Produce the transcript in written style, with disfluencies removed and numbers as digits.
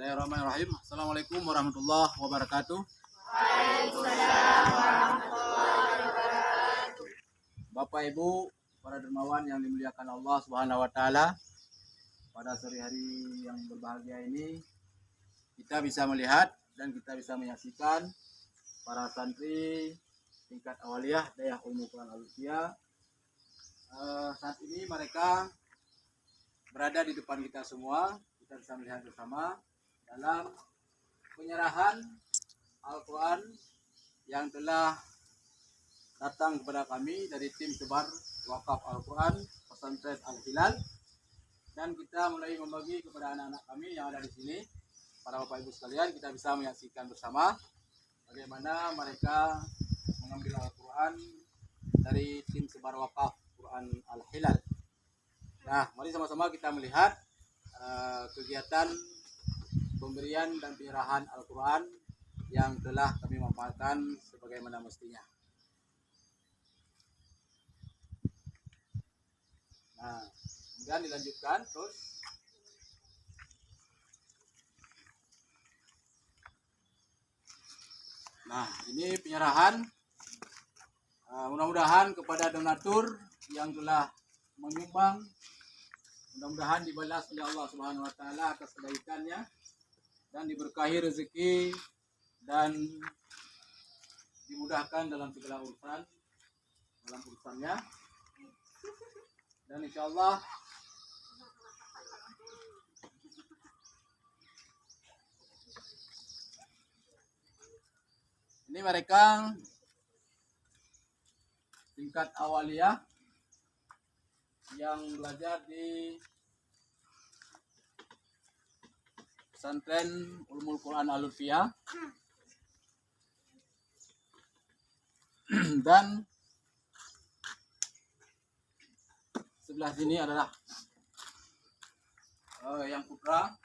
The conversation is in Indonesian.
Bismillahirrahmanirrahim. Assalamualaikum warahmatullahi wabarakatuh. Bapak Ibu, para dermawan yang dimuliakan Allah Subhanahu wa taala. Pada sore hari yang berbahagia ini kita bisa melihat dan kita bisa menyaksikan para santri tingkat awaliyah Dayah Ulumul Quran Al-Lutfiyah. Saat ini mereka berada di depan kita semua. Kita bisa melihat bersama dalam penyerahan Al-Quran yang telah datang kepada kami dari tim sebar wakaf Al-Quran Pesantren Al-Hilal, dan kita mulai membagi kepada anak-anak kami yang ada di sini. Para Bapak Ibu sekalian, kita bisa menyaksikan bersama bagaimana mereka mengambil Al-Quran dari tim sebar wakaf Quran Al-Hilal. Nah, mari sama-sama kita melihat kegiatan pemberian dan penyerahan Al-Quran yang telah kami manfaatkan sebagaimana mestinya. Nah, kemudian dilanjutkan terus. Nah, ini penyerahan. Mudah-mudahan kepada donatur yang telah menyumbang, mudah-mudahan dibalas oleh Allah Subhanahu wa taala atas kebaikannya dan diberkahi rezeki dan dimudahkan dalam segala urusannya, dan insyaallah ini mereka tingkat awaliyah yang belajar di Pesantren Ulumul Quran Al-Lutfiyah. Dan sebelah sini adalah yang putra